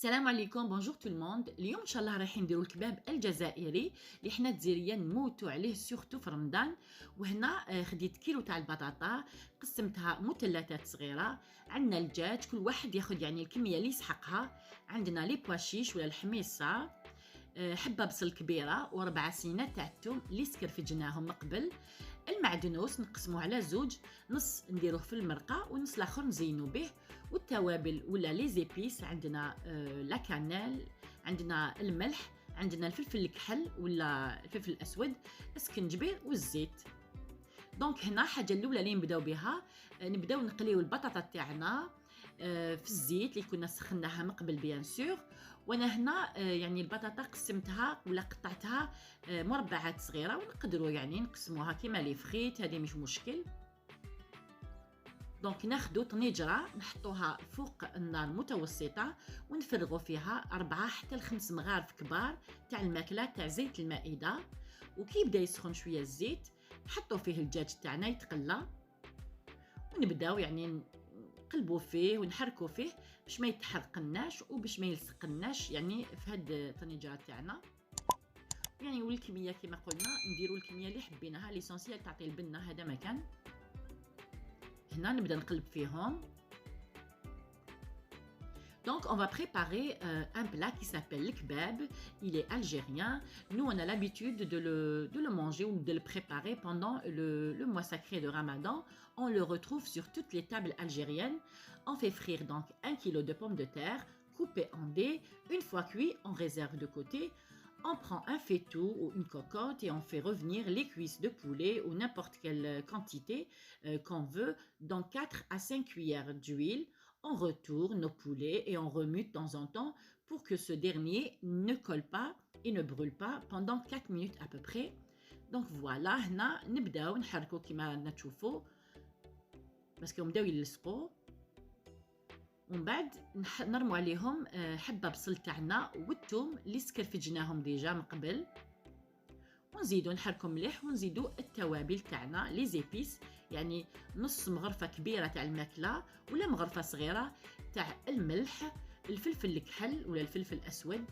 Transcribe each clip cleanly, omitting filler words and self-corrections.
السلام عليكم بونجور تو الموند. اليوم ان شاء الله رايحين نديروا الكباب الجزائري اللي حنا الجزائريين نموتوا عليه سورتو في رمضان. وهنا خديت كيلو تاع البطاطا، قسمتها مثلثات صغيره. عندنا الدجاج، كل واحد ياخذ يعني الكميه اللي يسحقها. عندنا لي بواشيش ولا الحميصه، حبه بصل كبيره وربع سينات تاع الثوم اللي سكرفجناهم من قبل. المعدنوس نقسموه على زوج، نص نديروه في المرقه ونص الاخر نزينو به. والتوابل ولا لي زيبيس، عندنا لا كانيل، عندنا الملح، عندنا الفلفل الكحل ولا الفلفل الاسود، السكنجبير والزيت. دونك هنا الحاجه الاولى اللي نبداو بها، نبداو نقليو البطاطا تاعنا في الزيت اللي كنا سخناها من قبل بيان سور. وانا هنا يعني البطاطا قسمتها ولا قطعتها مربعات صغيره، ونقدروا يعني نقسموها كيما لي فريت، هذه مش مشكل. دونك ناخدو طنجره نحطوها فوق النار متوسطه، ونفرغوا فيها 4 حتى ل 5 مغارف كبار تاع الماكله تاع زيت المائده. وكي يبدا يسخن شويه الزيت، نحطو فيه الدجاج تاعنا يتقلى، ونبداو يعني نقلبوا فيه ونحركوا فيه باش ما يتحرقناش وباش ما يلصقناش يعني في هاد الطنجره تاعنا. يعني والكميه كما قلنا نديروا الكميه اللي حبيناها، ليسونسيال تعطي البنه هذا مكان. هنا نبدا نقلب فيهم. Donc, on va préparer un plat qui s'appelle le kebab. Il est algérien. Nous, on a l'habitude de le manger ou de le préparer pendant le mois sacré de Ramadan. On le retrouve sur toutes les tables algériennes. On fait frire donc 1 kg de pommes de terre coupées en dés. Une fois cuit, on réserve de côté. On prend un faitout ou une cocotte et on fait revenir les cuisses de poulet ou n'importe quelle quantité qu'on veut dans 4 à 5 cuillères d'huile. On retourne nos poulets et on remue de temps en temps pour que ce dernier ne colle pas et ne brûle pas pendant 4 minutes à peu près. Donc voilà, هنا نبداو نحركو كيما نشوفوا باسكو نبداو يلصقوا. ومن بعد نرموا عليهم حبه بصل تاعنا والثوم اللي سكرفجناهم ديجا من قبل، ونزيدو نحركو مليح، ونزيدو التوابل تاعنا لي زيبيس، يعني نص مغرفه كبيره تاع الماكله ولا مغرفه صغيره تاع الملح، الفلفل الكحل ولا الفلفل الاسود،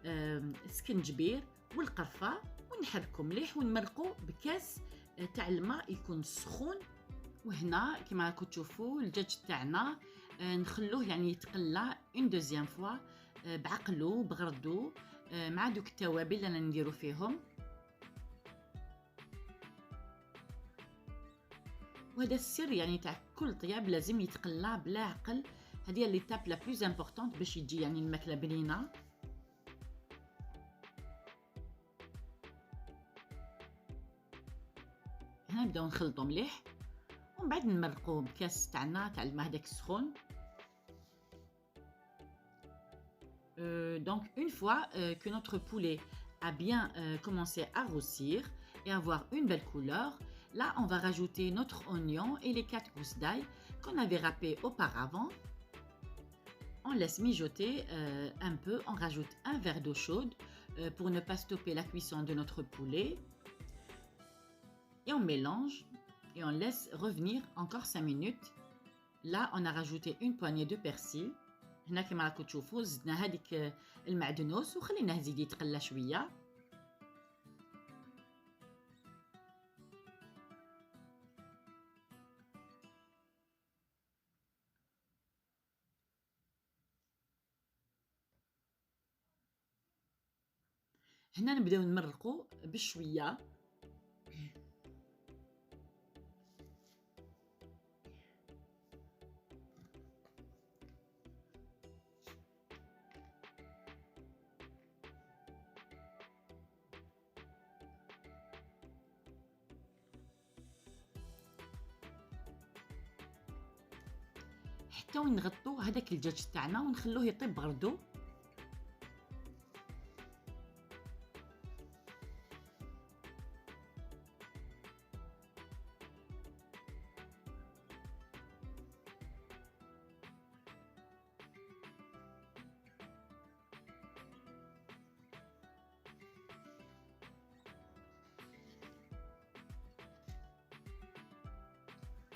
السكنجبير والقرفه. ونحركو مليح ونمرقو بكاس تاع الماء يكون سخون. وهنا كما راكم تشوفوا الدجاج تاعنا نخلوه يعني يتقلى اون دوزيام فوا بعقلو بغردو مع دوك التوابل اللي نديرو فيهم. وهذا السر يعني تاع كل طياب، لازم يتقلى بلا عقل. هذه هي ليتاب لا بلوز امبورطونط باش يجي يعني الماكله بنينه. هنا نبداو نخلطو مليح، ومن بعد نمرقوه بكاس تاعنا تاع الماء هذاك السخون. Donc une fois que notre poulet a bien commencé à roussir et avoir une belle couleur, là on va rajouter notre oignon et les 4 gousses d'ail qu'on avait râpées auparavant. On laisse mijoter un peu, on rajoute un verre d'eau chaude pour ne pas stopper la cuisson de notre poulet. Et on mélange et on laisse revenir encore 5 minutes. Là on a rajouté une poignée de persil. هنا كما راكم تشوفوا زدنا هذيك المعدنوس وخليناه يزيد يتقلى شويه. هنا نبداو نمرقوا بشويه. حتى وين نغطو هذاك الدجاج تاعنا ونخلوه يطيب بغردو.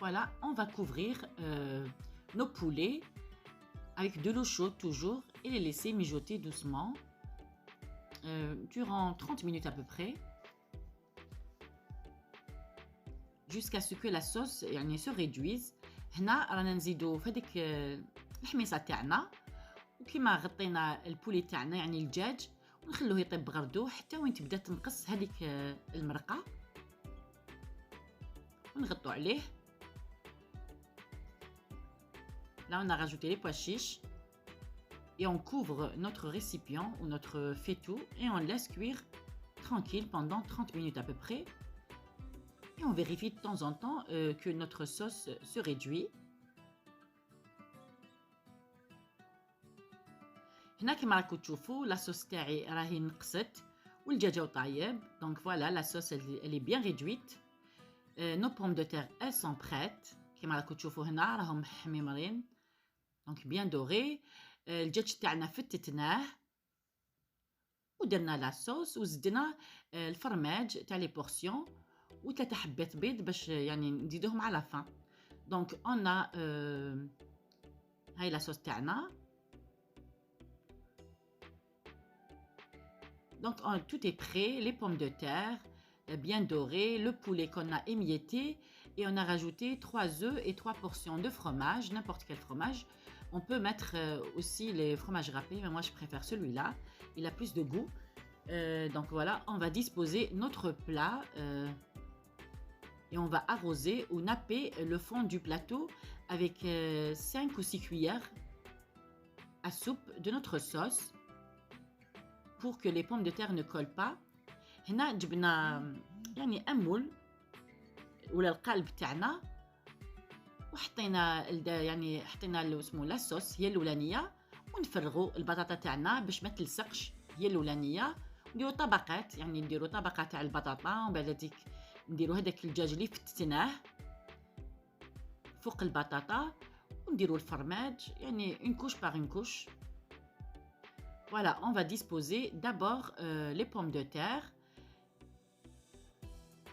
Voilà, on va couvrir nos poulets avec de l'eau chaude toujours et les laisser mijoter doucement durant 30 minutes à peu près jusqu'à ce que la sauce يعني se réduise. هنا رانا نزيدو في هذيك الحميصه تاعنا وكيما غطينا البولي تاعنا يعني الدجاج ونخلوه يطيب غردو حتى وين تبدا تنقص هذيك المرقه ونغطو عليه. Là, on a rajouté les pois chiches et on couvre notre récipient ou notre faitout et on laisse cuire tranquille pendant 30 minutes à peu près. Et on vérifie de temps en temps que notre sauce se réduit. هنا كما راكم تشوفوا la sauce تاعي راهي نقصت والدجاجة طايب. Donc voilà, la sauce elle est bien réduite. Nos pommes de terre elles sont prêtes. كما راكم تشوفوا هنا راهم محمرين. Donc bien doré. الدجاج تاعنا فتتناه ودرنا لا صوص وزدنا الفرماج تاع لي بورسيون وثلاثه حبات بيض باش يعني نزيدوهم على فان. دونك اون هاي لا صوص تاعنا. Donc tout est prêt, les pommes de terre bien dorées, le poulet qu'on a émietté et on a rajouté 3 œufs et 3 portions de fromage, n'importe quel fromage. On peut mettre aussi les fromages râpés, mais moi je préfère celui-là, il a plus de goût. Donc voilà, on va disposer notre plat et on va arroser ou napper le fond du plateau avec 5 ou 6 cuillères à soupe de notre sauce pour que les pommes de terre ne collent pas. هنا جبنا يعني أمول ولا القالب تاعنا وحطينا يعني حطينا اسمه لا صوص هي الاولانيه ونفرغوا البطاطا تاعنا باش ما تلصقش هي الاولانيه نديروا طبقات يعني نديروا طبقه تاع البطاطا ومن بعد هذيك نديروا هذاك الدجاج اللي فتتناه فوق البطاطا ونديروا الفرماج يعني une couche par une couche. Voilà, on va disposer d'abord les pommes de terre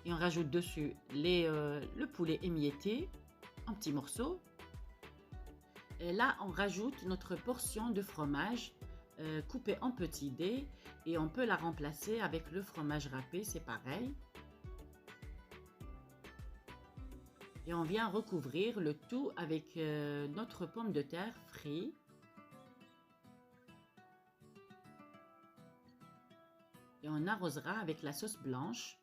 et on rajoute dessus le poulet émietté en petits morceaux. Et là, on rajoute notre portion de fromage coupé en petits dés et on peut la remplacer avec le fromage râpé, c'est pareil. Et on vient recouvrir le tout avec notre pomme de terre frite. Et on arrosera avec la sauce blanche.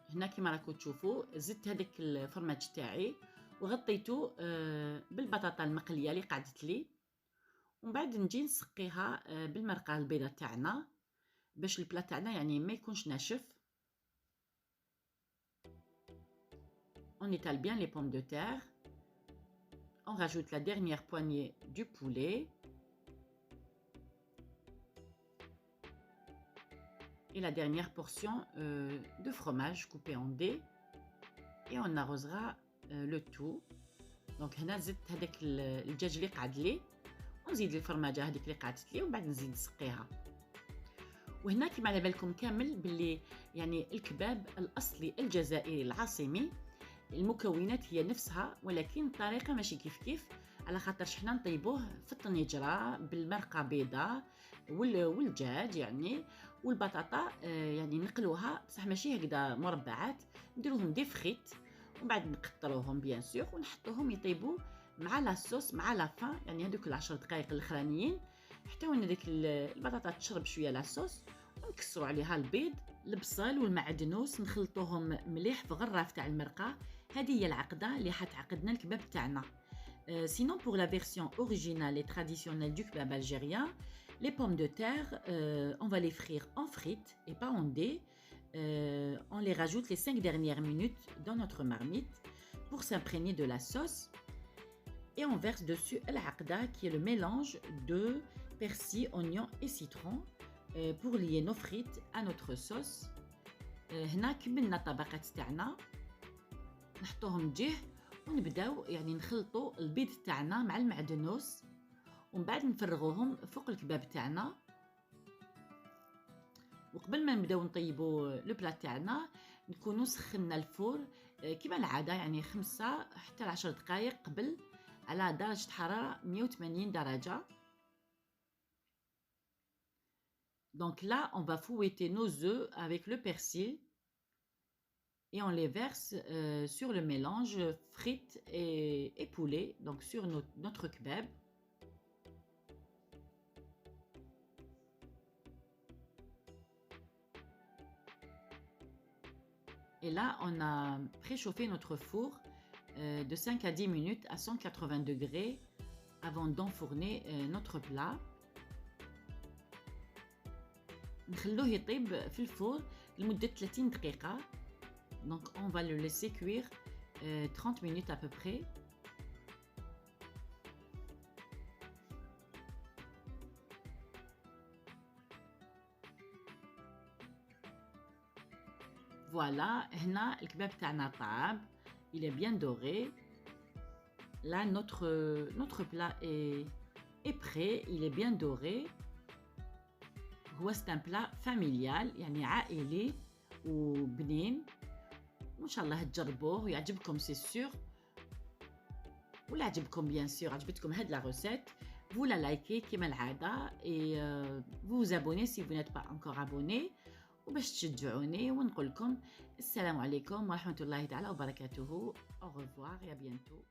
هنا كيما راكم تشوفوا زدت هذاك الفرماج تاعي وغطيته بالبطاطا المقليه اللي قعدت لي ومن بعد نجي نسقيها بالمرقه البيضاء تاعنا باش البلا تاعنا يعني ما يكونش ناشف. On étale bien les pommes de terre. On rajoute la dernière poignée du poulet et la dernière portion de fromage coupé en dés et on arrosera le tout. Donc هنا زدت هذاك الدجاج اللي قعد لي ونزيد الفرماجه هذيك اللي قعدت لي ومن بعد نزيد نسقيها. وهنا كيما على بالكم كامل باللي يعني الكباب الاصلي الجزائري العاصمي المكونات هي نفسها ولكن الطريقه ماشي كيف على خاطرش حنا نطيبوه في الطنجره بالمرقه بيضاء والدجاج يعني والبطاطا يعني نقلوها بصح ماشي هكذا مربعات نديروهم دي فريت ومن بعد نقطروهم بيان سور ونحطوهم يطيبوا مع لا صوص مع لا فان يعني هذوك 10 دقائق الاخرانيين حتى وين هذيك البطاطا تشرب شويه لا صوص ونكسروا عليها البيض البصل والمعدنوس نخلطوهم مليح في غراف تاع المرقه. هذه هي العقده اللي حتعقدنا الكباب تاعنا. Sinon pour la version originale et traditionnelle du kebab algérien, les pommes de terre, on va les frire en frites et pas en dés. On les rajoute les 5 dernières minutes dans notre marmite pour s'imprégner de la sauce. Et on verse dessus l'aqda qui est le mélange de persil, oignon et citron pour lier nos frites à notre sauce. هنا كملنا الطبقات تاعنا نحطوهم جه ونبداو يعني نخلطوا البيض تاعنا مع المعدنوس ومن بعد نفرغوهم فوق الكباب تاعنا. وقبل ما نبداو نطيبوا لو بلا تاعنا نكونوا سخنا الفور كما العاده يعني 5 حتى 10 دقائق قبل على درجة حرارة 180 درجة. Donc là, on va fouetter nos œufs avec le persil et on les verse sur le mélange frites et poulet, donc sur notre kebab. Et là, on a préchauffé notre four de 5 à 10 minutes à 180 degrés avant d'enfourner notre plat. نخلوه يطيب في الفور لمدة 30 دقيقة. Donc on va le laisser cuire 30 minutes à peu près. Voilà, هنا الكباب تاعنا طاب. Il est bien doré. Là, notre plat est prêt. Il est bien doré. هو c'est un plat familial يعني عائلي وبنين. وإن شاء الله تجربوه ويعجبكم سي سور. ولا عجبكم bien sûr عجبتكم هاد la recette, vous la likez كما العادة et vous vous abonnez si vous n'êtes pas encore abonné وباش تشجعوني ونقول لكم السلام عليكم ورحمة الله تعالى وبركاته. Au revoir et à bientôt.